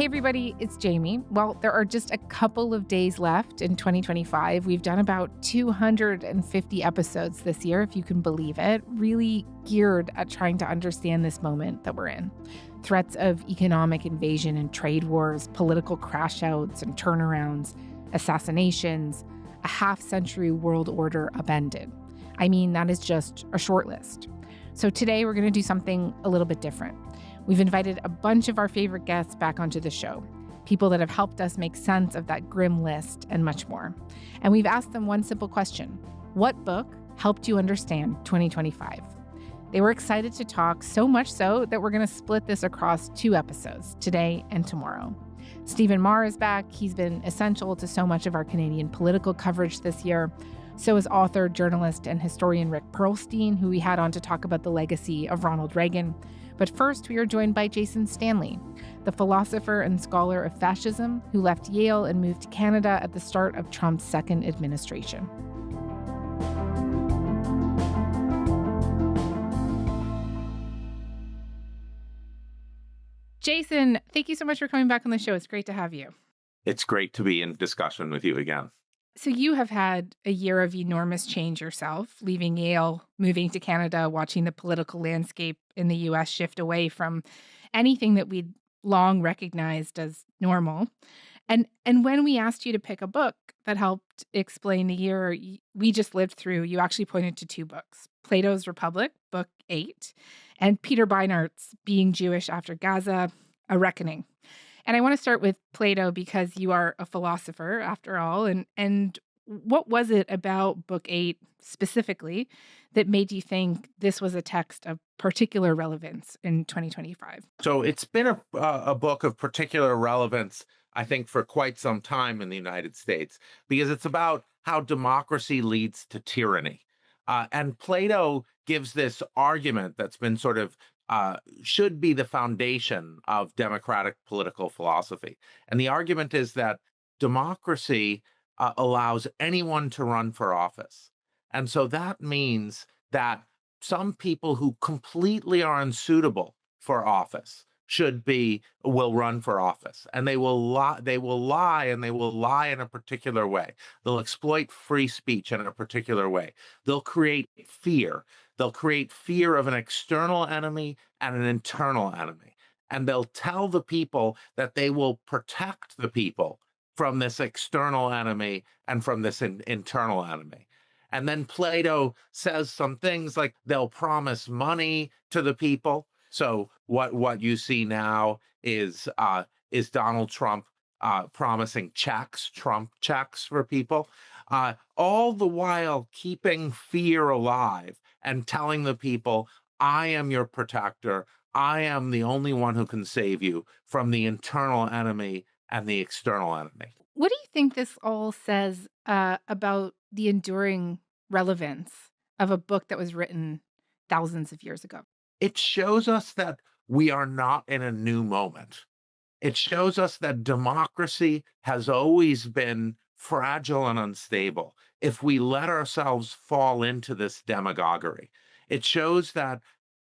Hey everybody, it's Jamie. Well, there are just a couple of days left in 2025. We've done about 250 episodes this year, if you can believe it, really geared at trying to understand this moment that we're in. Threats of economic invasion and trade wars, political crash outs and turnarounds, assassinations, a half-century world order upended. I mean, that is just a short list. So today we're going to do something a little bit different. We've invited a bunch of our favorite guests back onto the show, people that have helped us make sense of that grim list and much more. And we've asked them one simple question: what book helped you understand 2025? They were excited to talk, so much so that we're going to split this across 2 episodes, today and tomorrow. Stephen Marr is back. He's been essential to so much of our Canadian political coverage this year. So is author, journalist, and historian Rick Perlstein, who we had on to talk about the legacy of Ronald Reagan. But first, we are joined by Jason Stanley, the philosopher and scholar of fascism who left Yale and moved to Canada at the start of Trump's second administration. Jason, thank you so much for coming back on the show. It's great to have you. It's great to be in discussion with you again. So you have had a year of enormous change yourself, leaving Yale, moving to Canada, watching the political landscape in the U.S. shift away from anything that we'd long recognized as normal. And when we asked you to pick a book that helped explain the year we just lived through, you actually pointed to 2 books: Plato's Republic, Book 8, and Peter Beinart's Being Jewish After Gaza, A Reckoning. And I want to start with Plato because you are a philosopher, after all. And what was it about Book 8 specifically that made you think this was a text of particular relevance in 2025? So it's been a book of particular relevance, I think, for quite some time in the United States, because it's about how democracy leads to tyranny. And Plato gives this argument that's been sort of should be the foundation of democratic political philosophy. And the argument is that democracy allows anyone to run for office. And so that means that some people who completely are unsuitable for office will run for office, and they will lie and they will lie in a particular way. They'll exploit free speech in a particular way. They'll create fear. They'll create fear of an external enemy and an internal enemy. And they'll tell the people that they will protect the people from this external enemy and from this internal enemy. And then Plato says some things like they'll promise money to the people. So what you see now is Donald Trump promising Trump checks for people, all the while keeping fear alive and telling the people, I am your protector. I am the only one who can save you from the internal enemy and the external enemy. What do you think this all says about the enduring relevance of a book that was written thousands of years ago? It shows us that we are not in a new moment. It shows us that democracy has always been fragile and unstable if we let ourselves fall into this demagoguery. It shows that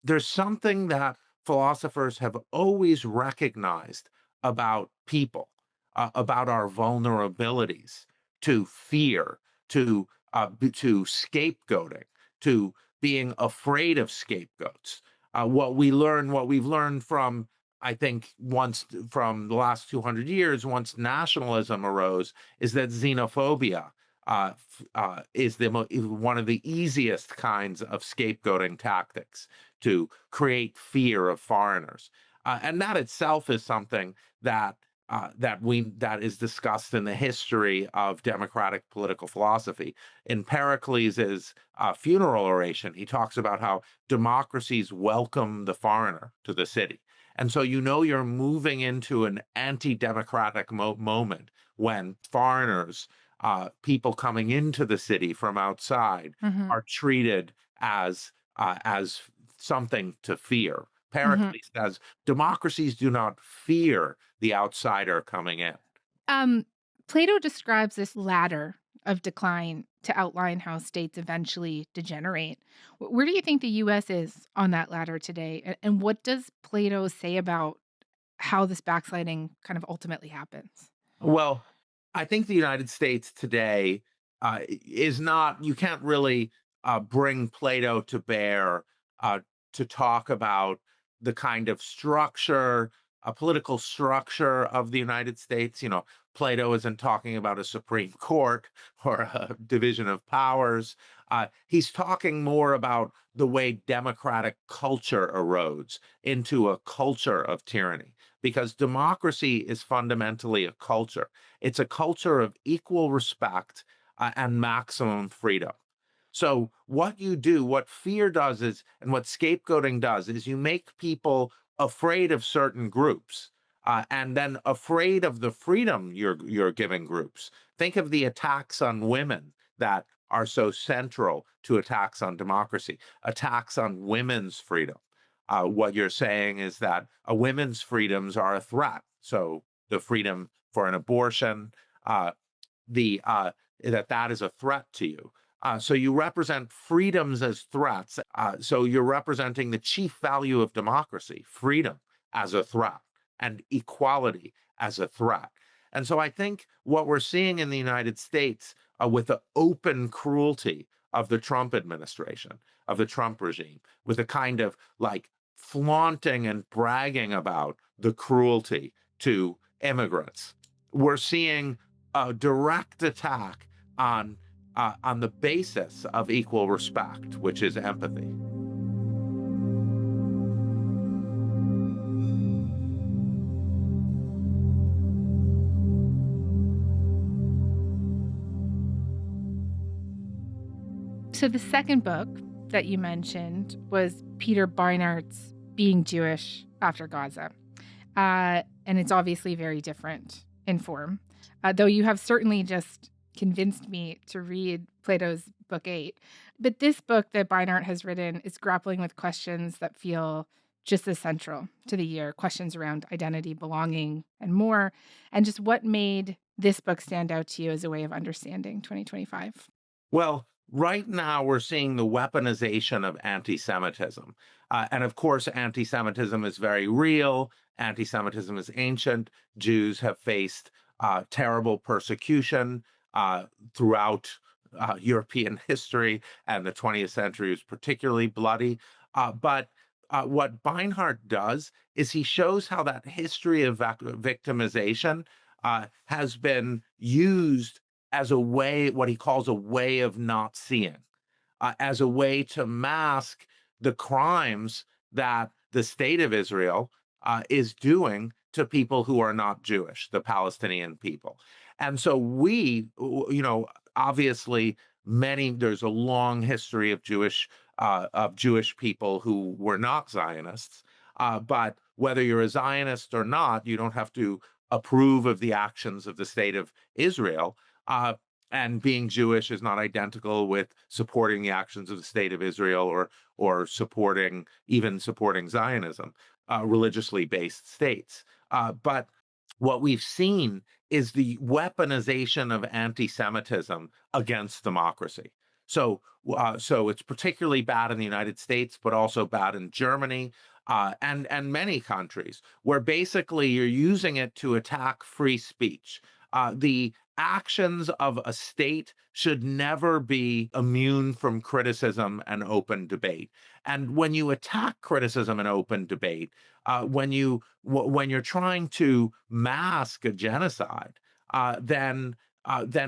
there's something that philosophers have always recognized about people, about our vulnerabilities to fear, to scapegoating, to being afraid of scapegoats. What we've learned from, I think, once from the last 200 years, once nationalism arose, is that xenophobia is one of the easiest kinds of scapegoating tactics to create fear of foreigners, and that itself is something that is discussed in the history of democratic political philosophy. In Pericles' funeral oration, he talks about how democracies welcome the foreigner to the city. And so you're moving into an anti-democratic moment when foreigners, people coming into the city from outside, are treated as something to fear. Pericles says democracies do not fear the outsider coming in. Plato describes this ladder of decline to outline how states eventually degenerate. Where do you think the U.S. is on that ladder today? And what does Plato say about how this backsliding kind of ultimately happens? Well, I think the United States today is not, you can't really bring Plato to bear uh, to talk about the kind of structure, a political structure of the United States. Plato isn't talking about a Supreme Court or a division of powers. He's talking more about the way democratic culture erodes into a culture of tyranny, because democracy is fundamentally a culture. It's a culture of equal respect and maximum freedom. So, what you do, what fear does is, and what scapegoating does, is you make people afraid of certain groups. And then afraid of the freedom you're giving groups. Think of the attacks on women that are so central to attacks on democracy, attacks on women's freedom. What you're saying is that women's freedoms are a threat. So the freedom for an abortion, uh, the that is a threat to you. So you represent freedoms as threats. So you're representing the chief value of democracy, freedom, as a threat, and equality as a threat. And so I think what we're seeing in the United States with the open cruelty of the Trump administration, of the Trump regime, with a kind of like flaunting and bragging about the cruelty to immigrants, we're seeing a direct attack on the basis of equal respect, which is empathy. So the second book that you mentioned was Peter Beinart's Being Jewish After Gaza. And it's obviously very different in form, though you have certainly just convinced me to read Plato's Book 8. But this book that Beinart has written is grappling with questions that feel just as central to the year, questions around identity, belonging, and more. And just what made this book stand out to you as a way of understanding 2025? Well, right now we're seeing the weaponization of anti Semitism. And of course, anti Semitism is very real. Anti Semitism is ancient. Jews have faced terrible persecution throughout European history, and the 20th century was particularly bloody. But what Beinart does is he shows how that history of victimization has been used as a way, what he calls a way of not seeing, as a way to mask the crimes that the state of Israel is doing to people who are not Jewish, the Palestinian people. And so obviously, there's a long history of Jewish people who were not Zionists. But whether you're a Zionist or not, you don't have to approve of the actions of the state of Israel. Uh, and being Jewish is not identical with supporting the actions of the state of Israel, or even supporting Zionism, religiously based states. But what we've seen is the weaponization of anti-Semitism against democracy. So it's particularly bad in the United States, but also bad in Germany, and many countries, where basically you're using it to attack free speech. The actions of a state should never be immune from criticism and open debate. And when you attack criticism and open debate, when you're trying to mask a genocide, then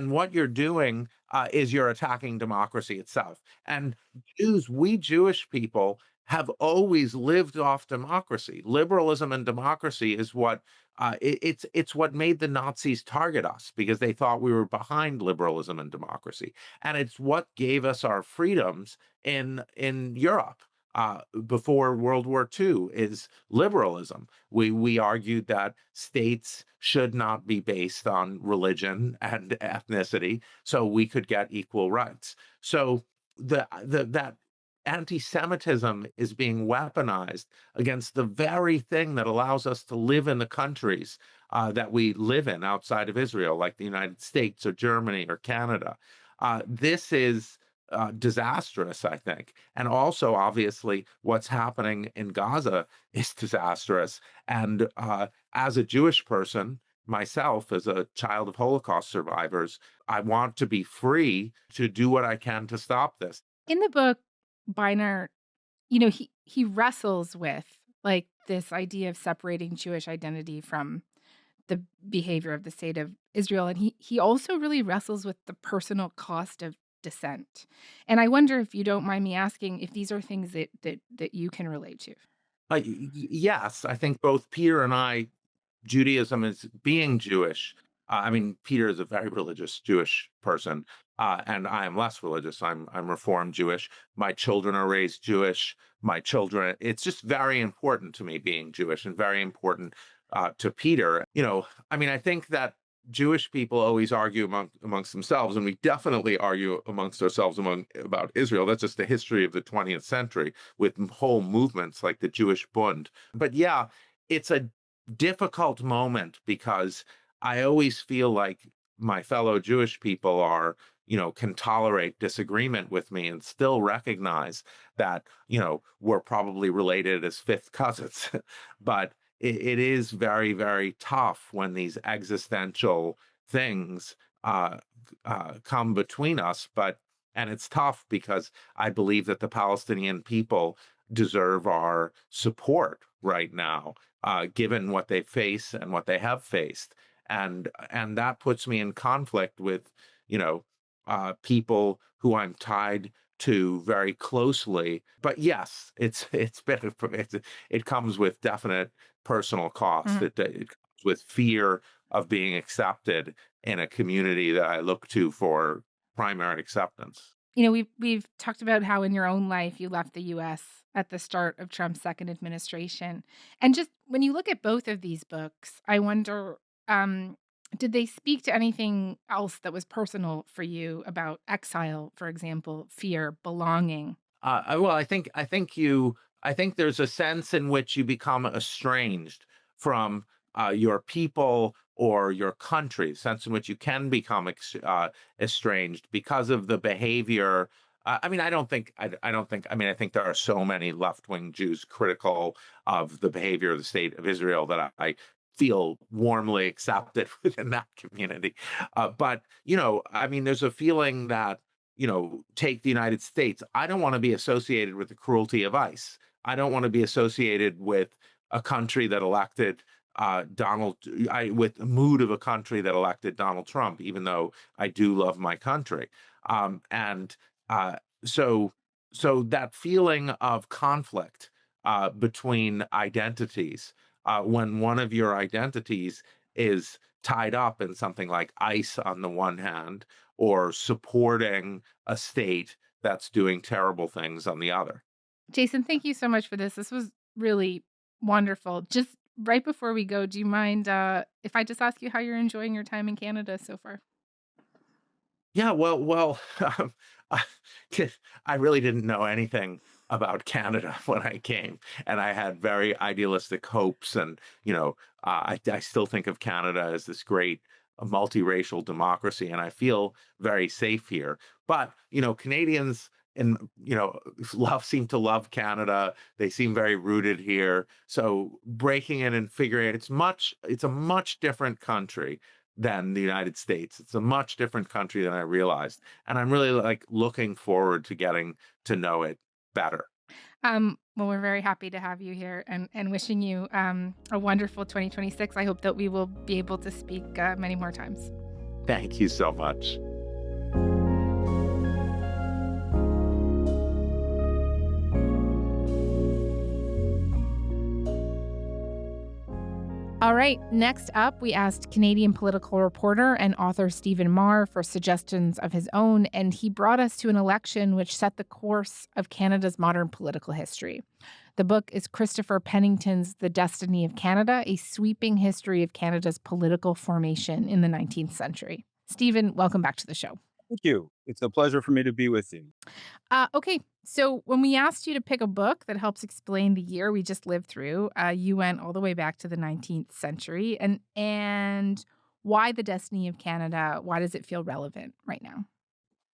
what you're doing is you're attacking democracy itself. And we Jewish people have always lived off democracy. Liberalism and democracy is it's what made the Nazis target us, because they thought we were behind liberalism and democracy, and it's what gave us our freedoms in Europe. Before World War II is liberalism. We argued that states should not be based on religion and ethnicity, so we could get equal rights. So that anti-Semitism is being weaponized against the very thing that allows us to live in the countries that we live in outside of Israel, like the United States or Germany or Canada. This is disastrous, I think. And also, obviously, what's happening in Gaza is disastrous. And as a Jewish person, myself, as a child of Holocaust survivors, I want to be free to do what I can to stop this. In the book, Biner, he wrestles with like this idea of separating Jewish identity from the behavior of the state of Israel, and he also really wrestles with the personal cost of dissent. And I wonder if you don't mind me asking if these are things that you can relate to. Yes, I think both Peter and I, Judaism is being Jewish. I mean, Peter is a very religious Jewish person, and I am less religious. I'm Reformed Jewish. My children are raised Jewish. My children. It's just very important to me being Jewish, and very important to Peter. I mean, I think that Jewish people always argue amongst themselves, and we definitely argue amongst ourselves about Israel. That's just the history of the 20th century with whole movements like the Jewish Bund. But yeah, it's a difficult moment because I always feel like my fellow Jewish people can tolerate disagreement with me and still recognize that, we're probably related as fifth cousins. But it is very, very tough when these existential things come between us. And it's tough because I believe that the Palestinian people deserve our support right now, given what they face and what they have faced. And that puts me in conflict with, people who I'm tied to very closely. But yes, it comes with definite personal cost. It comes with fear of being accepted in a community that I look to for primary acceptance. We've talked about how in your own life you left the US at the start of Trump's second administration. And just when you look at both of these books, I wonder, did they speak to anything else that was personal for you about exile, for example, fear, belonging? Well, I think there's a sense in which you become estranged from your people or your country, sense in which you can become estranged because of the behavior. I mean, I don't think, I mean, I think there are so many left-wing Jews critical of the behavior of the state of Israel that I feel warmly accepted within that community. But, I mean, there's a feeling that, take the United States. I don't want to be associated with the cruelty of ICE. I don't want to be associated with a country that elected with the mood of a country that elected Donald Trump, even though I do love my country. And so, so that feeling of conflict between identities, when one of your identities is tied up in something like ICE on the one hand, or supporting a state that's doing terrible things on the other. Jason, thank you so much for this. This was really wonderful. Just right before we go, do you mind if I just ask you how you're enjoying your time in Canada so far? Yeah, well, I I really didn't know anything about Canada when I came, and I had very idealistic hopes. And I still think of Canada as this great multiracial democracy, and I feel very safe here. But Canadians and seem to love Canada. They seem very rooted here. So breaking in and figuring it, it's a much different country than the United States. It's a much different country than I realized. And I'm really like looking forward to getting to know it better. Well, we're very happy to have you here and wishing you a wonderful 2026. I hope that we will be able to speak many more times. Thank you so much. All right, next up, we asked Canadian political reporter and author Stephen Marr for suggestions of his own, and he brought us to an election which set the course of Canada's modern political history. The book is Christopher Pennington's The Destiny of Canada, a sweeping history of Canada's political formation in the 19th century. Stephen, welcome back to the show. Thank you. It's a pleasure for me to be with you. Okay, so when we asked you to pick a book that helps explain the year we just lived through, you went all the way back to the 19th century. And why The Destiny of Canada? Why does it feel relevant right now?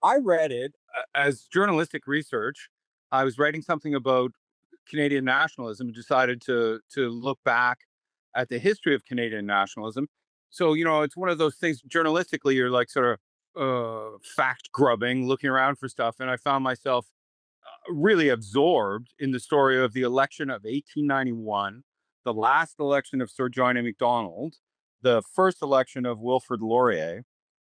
I read it as journalistic research, I was writing something about Canadian nationalism and decided to look back at the history of Canadian nationalism. So, it's one of those things journalistically, you're like sort of fact grubbing, looking around for stuff. And I found myself really absorbed in the story of the election of 1891, the last election of Sir John A. Macdonald, the first election of Wilfrid Laurier.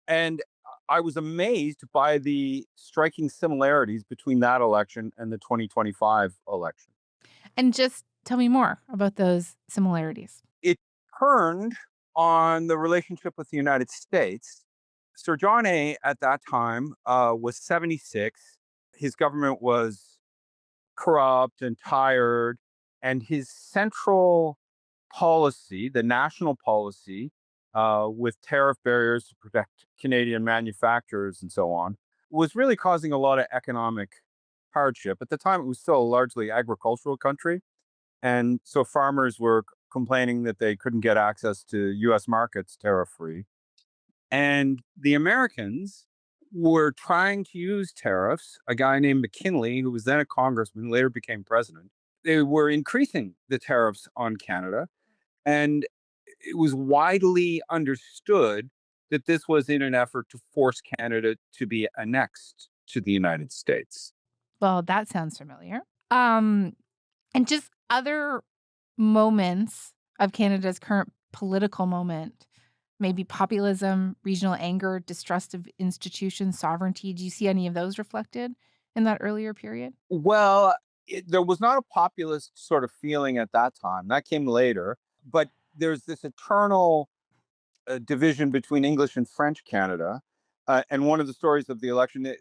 And I was amazed by the striking similarities between that election and the 2025 election. And just tell me more about those similarities. It turned on the relationship with the United States. Sir John A. at that time was 76. His government was corrupt and tired, and his central policy, the national policy, with tariff barriers to protect Canadian manufacturers and so on, was really causing a lot of economic hardship. At the time, it was still a largely agricultural country, and so farmers were complaining that they couldn't get access to US markets tariff free. And the Americans were trying to use tariffs. A guy named McKinley, who was then a congressman, later became president. They were increasing the tariffs on Canada. And it was widely understood that this was in an effort to force Canada to be annexed to the United States. Well, that sounds familiar. And just other moments of Canada's current political moment, maybe populism, regional anger, distrust of institutions, sovereignty. Do you see any of those reflected in that earlier period? Well, there was not a populist sort of feeling at that time. That came later. But there's this eternal division between English and French Canada. And one of the stories of the election,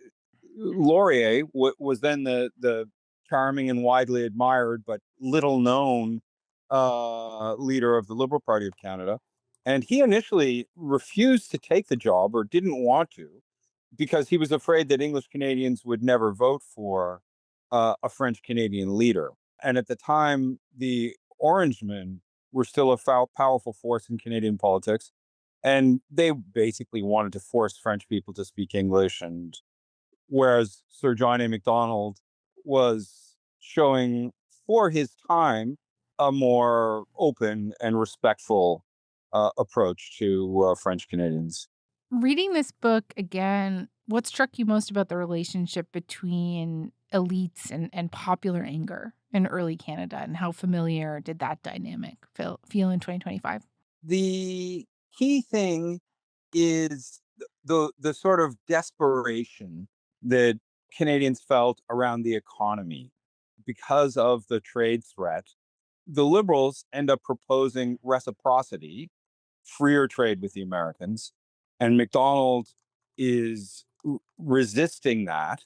Laurier was then the charming and widely admired, but little known leader of the Liberal Party of Canada. And he initially refused to take the job or didn't want to because he was afraid that English Canadians would never vote for a French Canadian leader. And at the time, the Orangemen were still a powerful force in Canadian politics. And they basically wanted to force French people to speak English. And whereas Sir John A. Macdonald was showing, for his time, a more open and respectful approach to French Canadians. Reading this book again, what struck you most about the relationship between elites and popular anger in early Canada, and how familiar did that dynamic feel in 2025? The key thing is the sort of desperation that Canadians felt around the economy because of the trade threat. The Liberals end up proposing reciprocity, freer trade with the Americans, and Macdonald is resisting that.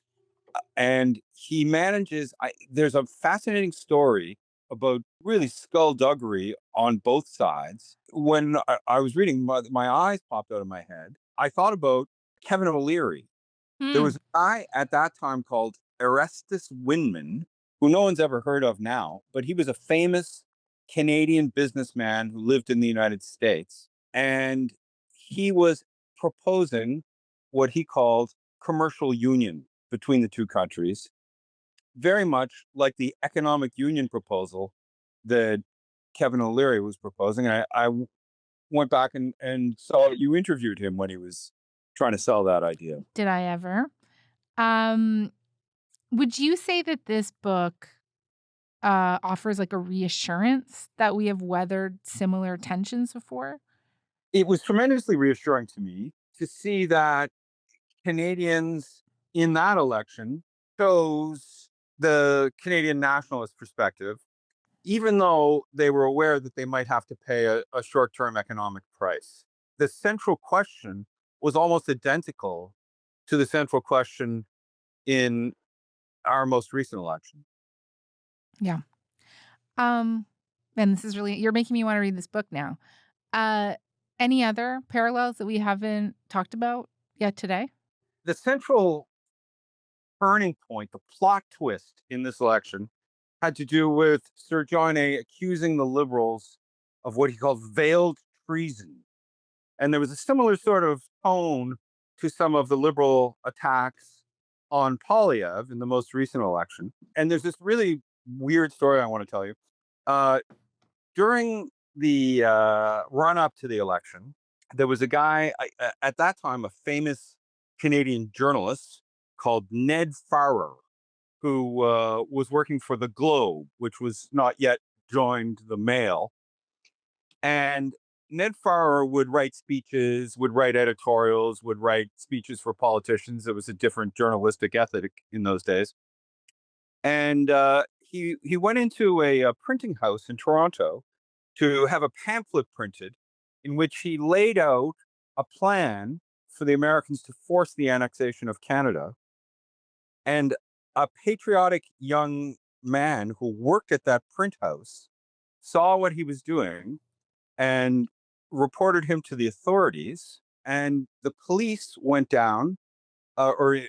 And he manages. There's a fascinating story about really skullduggery on both sides. When I was reading, my eyes popped out of my head. I thought about Kevin O'Leary. There Hmm. was a guy at that time called Erastus Winman, who no one's ever heard of now, but he was a famous Canadian businessman who lived in the United States. And he was proposing what he called commercial union between the two countries, very much like the economic union proposal that Kevin O'Leary was proposing. I went back and saw you interviewed him when he was trying to sell that idea. Did I ever? Um, would you say that this book offers like a reassurance that we have weathered similar tensions before? It was tremendously reassuring to me to see that Canadians in that election chose the Canadian nationalist perspective, even though they were aware that they might have to pay a short term economic price. The central question was almost identical to the central question in our most recent election. Yeah. Um, and this is really, you're making me want to read this book now. Uh, any other parallels that we haven't talked about yet today? The central turning point, the plot twist in this election, had to do with Sir John A. accusing the Liberals of what he called veiled treason. And there was a similar sort of tone to some of the Liberal attacks on Polyev in the most recent election. And there's this really weird story I want to tell you. Uh, During the run up to the election, there was a guy at that time, a famous Canadian journalist called Ned Farrer, who was working for the Globe, which was not yet joined the Mail. And Ned Farrer would write speeches, would write editorials, would write speeches for politicians. It was a different journalistic ethic in those days. And he went into a printing house in Toronto to have a pamphlet printed in which he laid out a plan for the Americans to force the annexation of Canada. And a patriotic young man who worked at that print house saw what he was doing and reported him to the authorities. And the police went down or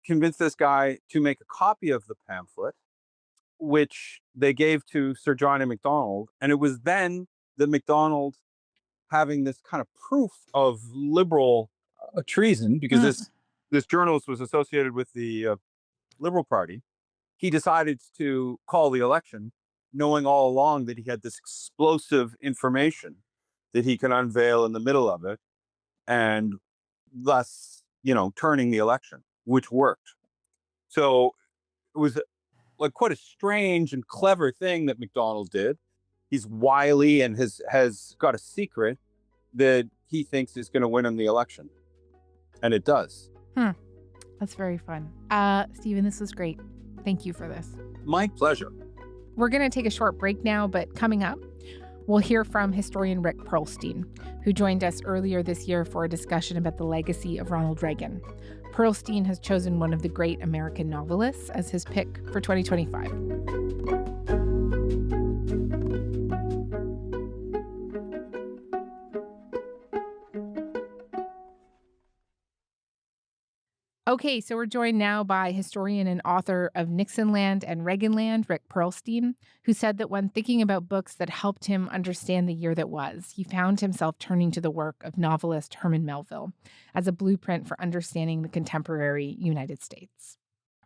convinced this guy to make a copy of the pamphlet, which they gave to Sir John A. Macdonald. And it was then that Macdonald, having this kind of proof of liberal treason, because this journalist was associated with the Liberal Party, he decided to call the election, knowing all along that he had this explosive information that he could unveil in the middle of it, and thus, turning the election, which worked. So it was like quite a strange and clever thing that Macdonald did. He's wily and has got a secret that he thinks is going to win him the election, and it does. That's very fun. Stephen, this was great. Thank you for this. My pleasure. We're going to take a short break now, but coming up, we'll hear from historian Rick Perlstein, who joined us earlier this year for a discussion about the legacy of Ronald Reagan. Perlstein has chosen one of the great American novelists as his pick for 2025. Okay, so we're joined now by historian and author of Nixonland and Reaganland, Rick Perlstein, who said that when thinking about books that helped him understand the year that was, he found himself turning to the work of novelist Herman Melville as a blueprint for understanding the contemporary United States.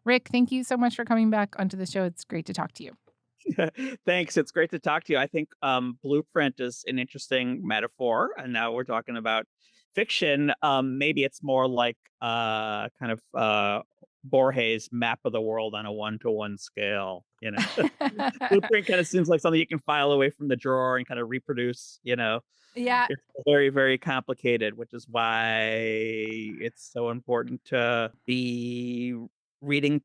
Rick, thank you so much for coming back onto the show. It's great to talk to you. Thanks. It's great to talk to you. I think blueprint is an interesting metaphor, and now we're talking about fiction. Maybe it's more like Borges' map of the world on a 1-to-1 scale. Blueprint kind of seems like something you can file away from the drawer and kind of reproduce. Yeah. It's very, very complicated, which is why it's so important to be reading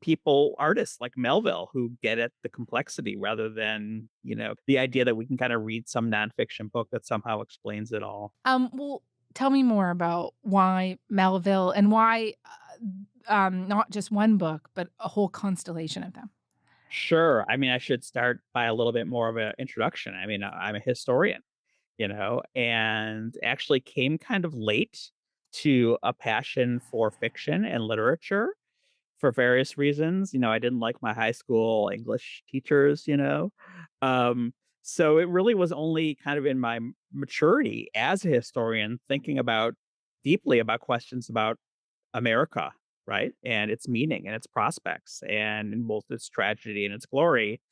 artists like Melville, who get at the complexity rather than, the idea that we can kind of read some nonfiction book that somehow explains it all. Well, tell me more about why Melville and why not just one book, but a whole constellation of them. Sure. I mean, I should start by a little bit more of an introduction. I mean, I'm a historian, and actually came kind of late to a passion for fiction and literature for various reasons. I didn't like my high school English teachers, so it really was only kind of in my maturity as a historian thinking deeply about questions about America, right? And its meaning and its prospects and in both its tragedy and its glory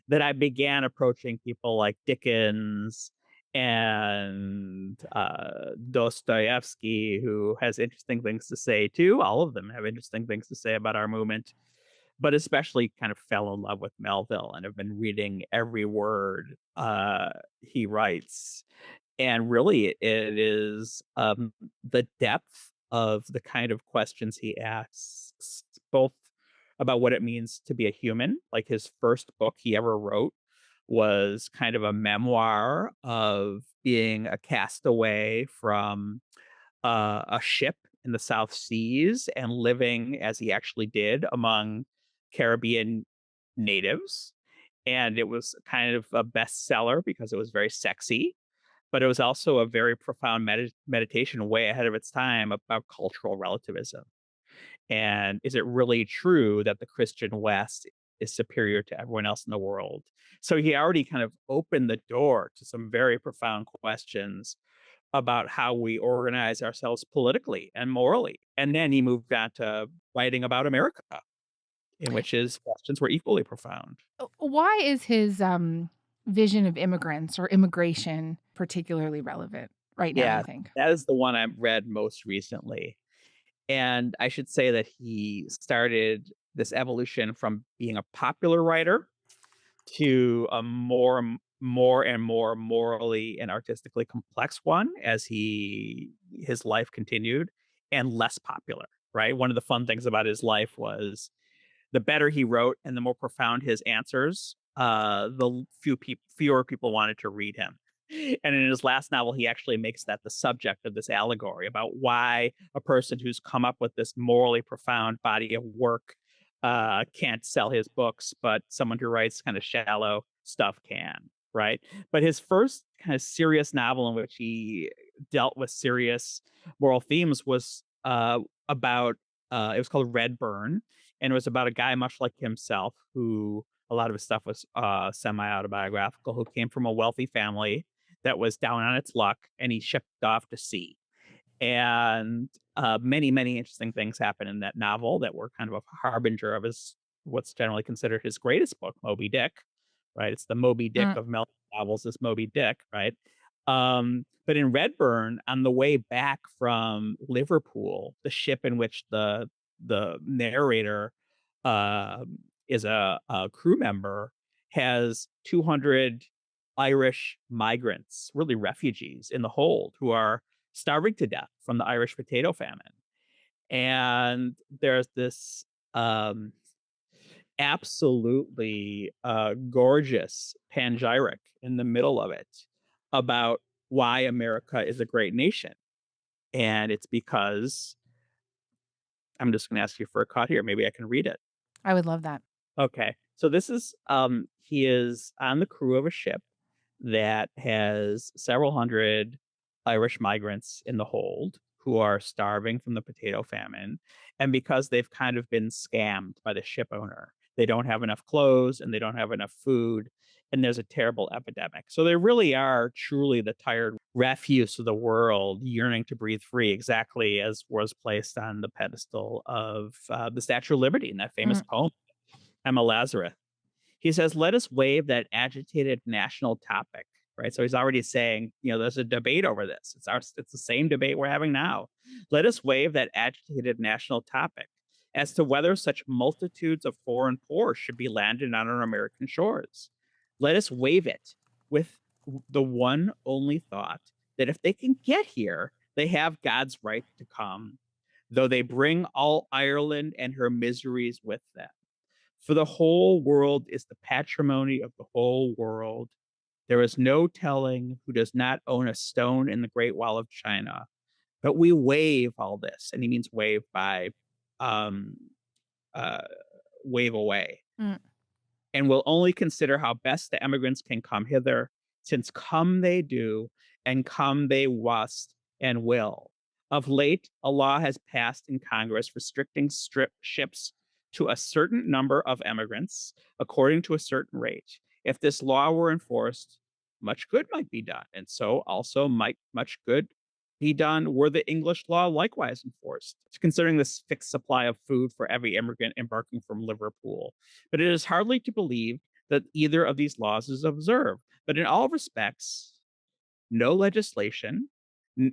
that I began approaching people like Dickens and Dostoevsky, who has interesting things to say too. All of them have interesting things to say about our movement, but especially kind of fell in love with Melville and have been reading every word he writes. And really, it is the depth of the kind of questions he asks, both about what it means to be a human. Like his first book he ever wrote was kind of a memoir of being a castaway from a ship in the South Seas and living, as he actually did, among Caribbean natives. And it was kind of a bestseller because it was very sexy, but it was also a very profound meditation way ahead of its time about cultural relativism. And is it really true that the Christian West is superior to everyone else in the world? So he already kind of opened the door to some very profound questions about how we organize ourselves politically and morally. And then he moved on to writing about America. in which his questions were equally profound. Why is his vision of immigrants or immigration particularly relevant right now, you think? That is the one I've read most recently. And I should say that he started this evolution from being a popular writer to a more and more morally and artistically complex one as his life continued, and less popular, right? One of the fun things about his life was the better he wrote and the more profound his answers, the fewer people wanted to read him. And in his last novel, he actually makes that the subject of this allegory about why a person who's come up with this morally profound body of work can't sell his books, but someone who writes kind of shallow stuff can, right? But his first kind of serious novel in which he dealt with serious moral themes was about, it was called Redburn, and it was about a guy much like himself who, a lot of his stuff was semi-autobiographical, who came from a wealthy family that was down on its luck, and he shipped off to sea. And many, many interesting things happen in that novel that were kind of a harbinger of what's generally considered his greatest book, Moby Dick, right? It's the Moby Dick of Melville novels, is Moby Dick, right? But in Redburn, on the way back from Liverpool, the ship in which the narrator is a crew member has 200 Irish migrants, really refugees, in the hold who are starving to death from the Irish potato famine. And there's this absolutely gorgeous panegyric in the middle of it about why America is a great nation. And it's because, I'm just going to ask you for a cut here. Maybe I can read it. I would love that. Okay. So this is, he is on the crew of a ship that has several hundred Irish migrants in the hold who are starving from the potato famine. And because they've kind of been scammed by the ship owner, they don't have enough clothes and they don't have enough food. And there's a terrible epidemic. So they really are truly the tired refuse of the world, yearning to breathe free, exactly as was placed on the pedestal of the Statue of Liberty in that famous poem, Emma Lazarus. He says, let us waive that agitated national topic, right? So he's already saying, there's a debate over this. It's the same debate we're having now. Let us waive that agitated national topic as to whether such multitudes of foreign poor should be landed on our American shores. Let us waive it with the one only thought that if they can get here, they have God's right to come, though they bring all Ireland and her miseries with them. For the whole world is the patrimony of the whole world. There is no telling who does not own a stone in the Great Wall of China. But we waive all this, and he means waive by wave away. And will only consider how best the emigrants can come hither, since come they do, and come they must and will. Of late, a law has passed in Congress restricting ships to a certain number of emigrants according to a certain rate. If this law were enforced, much good might be done, and so also might much good be done were the English law likewise enforced, considering this fixed supply of food for every immigrant embarking from Liverpool. But it is hardly to believe that either of these laws is observed. But in all respects, no legislation,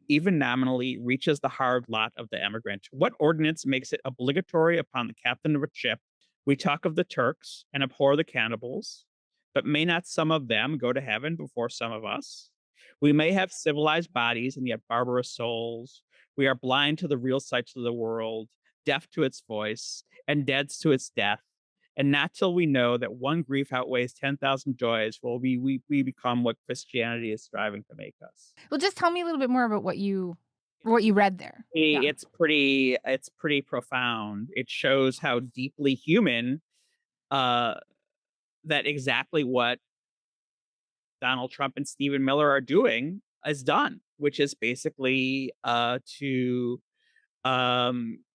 even nominally, reaches the hard lot of the emigrant. What ordinance makes it obligatory upon the captain of a ship? We talk of the Turks and abhor the cannibals, but may not some of them go to heaven before some of us? We may have civilized bodies and yet barbarous souls. We are blind to the real sights of the world, deaf to its voice, and dead to its death. And not till we know that one grief outweighs 10,000 joys will we become what Christianity is striving to make us. Well, just tell me a little bit more about what you read there. It's pretty profound. It shows how deeply human that exactly what Donald Trump and Stephen Miller are doing is done, which is basically to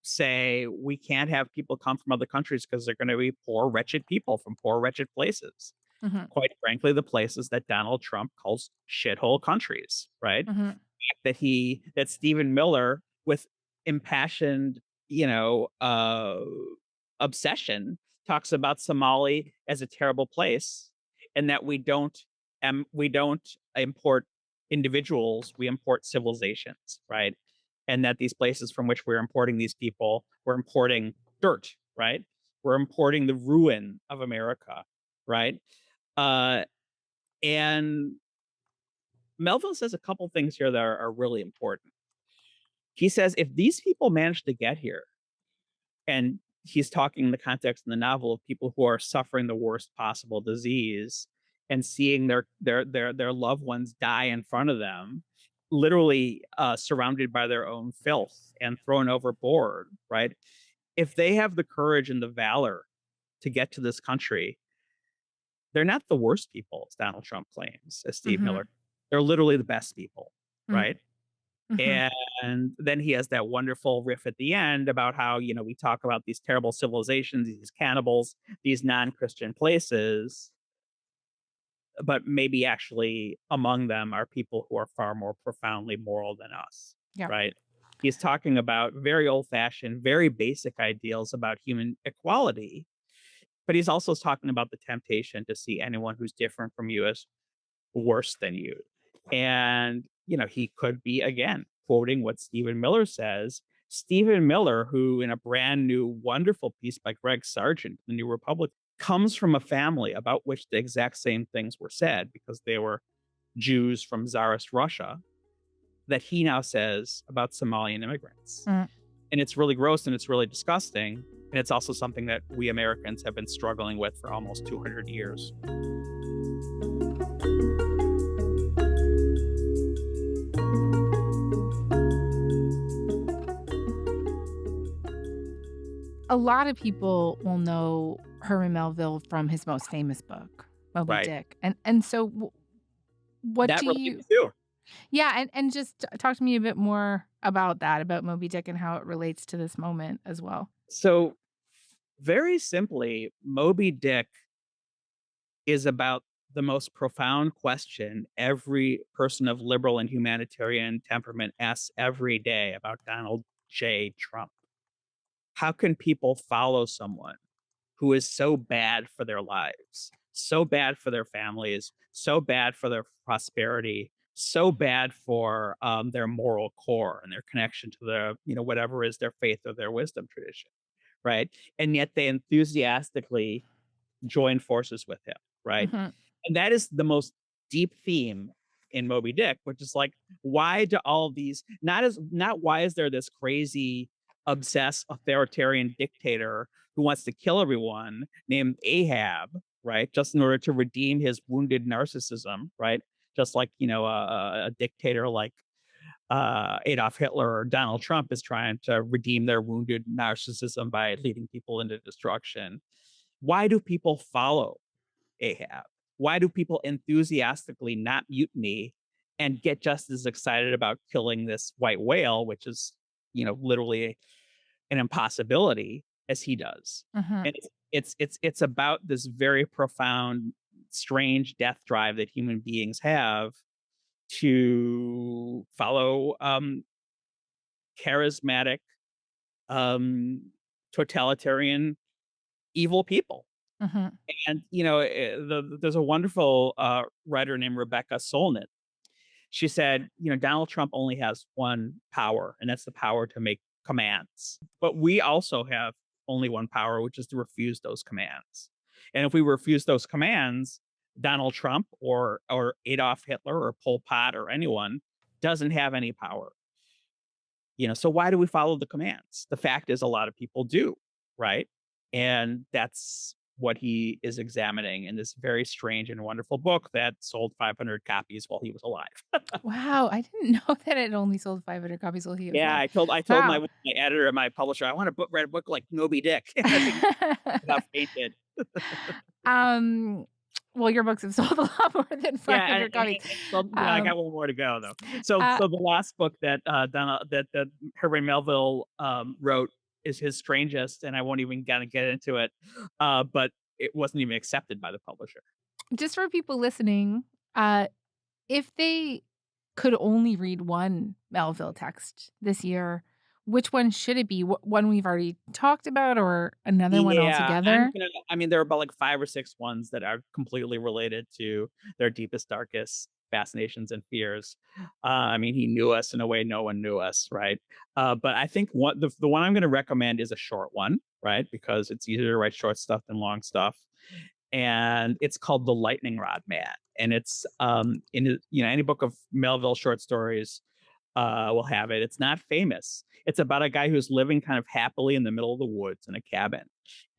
say we can't have people come from other countries because they're going to be poor, wretched people from poor, wretched places. Quite frankly, the places that Donald Trump calls shithole countries, right? That Stephen Miller, with impassioned, obsession, talks about Somali as a terrible place, and that we don't import individuals, we import civilizations, right? And that these places from which we're importing these people, we're importing dirt, right? We're importing the ruin of America, right? Uh, and Melville says a couple things here that are really important. He says if these people manage to get here, and he's talking in the context in the novel of people who are suffering the worst possible disease and seeing their loved ones die in front of them, literally surrounded by their own filth and thrown overboard, right? If they have the courage and the valor to get to this country, they're not the worst people, as Donald Trump claims, as Steve Mhm. Miller. They're literally the best people, Mm. right? Mhm. And then he has that wonderful riff at the end about how, we talk about these terrible civilizations, these cannibals, these non-Christian places, but maybe actually among them are people who are far more profoundly moral than us, Yeah. right? He's talking about very old-fashioned, very basic ideals about human equality, but he's also talking about the temptation to see anyone who's different from you as worse than you. And, he could be, again, quoting what Stephen Miller says. Stephen Miller, who in a brand new, wonderful piece by Greg Sargent, The New Republic, comes from a family about which the exact same things were said because they were Jews from Tsarist Russia, that he now says about Somalian immigrants. Mm. And it's really gross and it's really disgusting. And it's also something that we Americans have been struggling with for almost 200 years. A lot of people will know Herman Melville from his most famous book, Moby Right. Dick. And so what That do you... relates too. Yeah, and just talk to me a bit more about that, about Moby Dick and how it relates to this moment as well. So, very simply, Moby Dick is about the most profound question every person of liberal and humanitarian temperament asks every day about Donald J. Trump. How can people follow someone who is so bad for their lives, so bad for their families, so bad for their prosperity, so bad for their moral core and their connection to the, whatever is their faith or their wisdom tradition, right? And yet they enthusiastically join forces with him, right? Mm-hmm. And that is the most deep theme in Moby Dick, which is like, why do all of these not why is there this crazy, obsessed authoritarian dictator who wants to kill everyone named Ahab, right? Just in order to redeem his wounded narcissism, right? Just like, a dictator like Adolf Hitler or Donald Trump is trying to redeem their wounded narcissism by leading people into destruction. Why do people follow Ahab? Why do people enthusiastically not mutiny and get just as excited about killing this white whale, which is, literally an impossibility, as he does? Mm-hmm. And it's about this very profound, strange death drive that human beings have to follow charismatic, totalitarian, evil people. Mm-hmm. And, there's a wonderful writer named Rebecca Solnit. She said, Donald Trump only has one power, and that's the power to make commands. But we also have only one power, which is to refuse those commands. And if we refuse those commands, Donald Trump or Adolf Hitler or Pol Pot or anyone doesn't have any power. So why do we follow the commands? The fact is a lot of people do, right? And that's what he is examining in this very strange and wonderful book that sold 500 copies while he was alive. Wow, I didn't know that it only sold 500 copies while he was Yeah, alive. I told Wow. my editor and my publisher, I want to write a book like Moby Dick. I think got fainted. Well, your books have sold a lot more than 500 copies. I got one more to go though. So the last book that that Herman Melville wrote is his strangest, and I won't even kind of get into it. But it wasn't even accepted by the publisher. Just for people listening, if they could only read one Melville text this year, Which one should it be? One we've already talked about or another one altogether? I mean, there are about like 5 or 6 ones that are completely related to their deepest, darkest fascinations and fears. I mean, he knew us in a way no one knew us, right? But I think the one I'm going to recommend is a short one, right? Because it's easier to write short stuff than long stuff. And it's called The Lightning Rod Man. And it's any book of Melville short stories will have it. It's not famous. It's about a guy who's living kind of happily in the middle of the woods in a cabin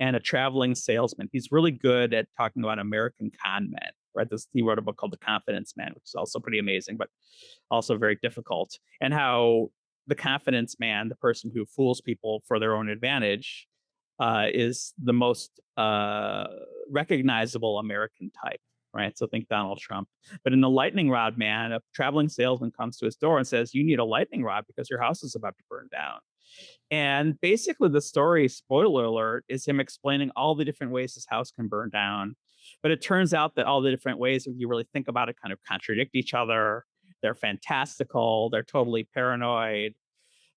and a traveling salesman. He's really good at talking about American con men, right? He wrote a book called The Confidence Man, which is also pretty amazing, but also very difficult. And how the confidence man, the person who fools people for their own advantage, is the most recognizable American type. Right. So think Donald Trump. But in The Lightning Rod Man, a traveling salesman comes to his door and says, you need a lightning rod because your house is about to burn down. And basically the story, spoiler alert, is him explaining all the different ways his house can burn down. But it turns out that all the different ways, if you really think about it, kind of contradict each other. They're fantastical. They're totally paranoid.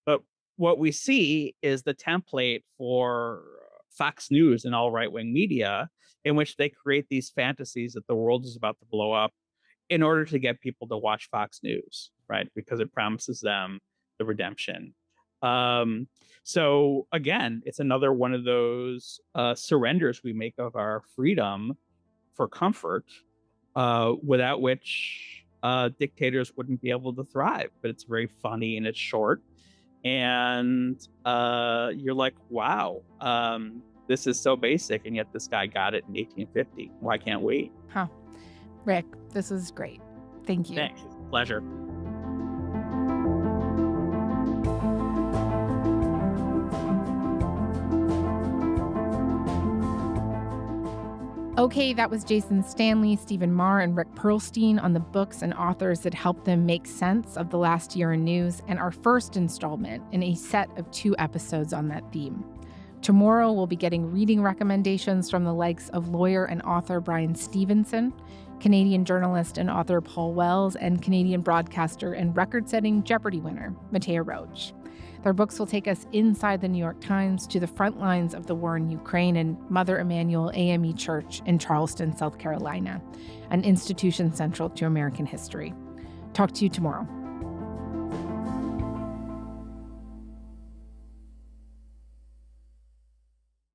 But what we see is the template for Fox News and all right-wing media, in which they create these fantasies that the world is about to blow up in order to get people to watch Fox News, right? Because it promises them the redemption. So again, it's another one of those surrenders we make of our freedom for comfort, without which dictators wouldn't be able to thrive. But it's very funny and it's short. And you're like, wow, this is so basic, and yet this guy got it in 1850. Why can't we? Huh. Rick, this is great. Thank you. Thanks. Pleasure. Okay, that was Jason Stanley, Stephen Marr, and Rick Perlstein on the books and authors that helped them make sense of the last year in news, and our first installment in a set of 2 episodes on that theme. Tomorrow, we'll be getting reading recommendations from the likes of lawyer and author Brian Stevenson, Canadian journalist and author Paul Wells, and Canadian broadcaster and record-setting Jeopardy winner Mattea Roach. Their books will take us inside the New York Times to the front lines of the war in Ukraine and Mother Emanuel AME Church in Charleston, South Carolina, an institution central to American history. Talk to you tomorrow.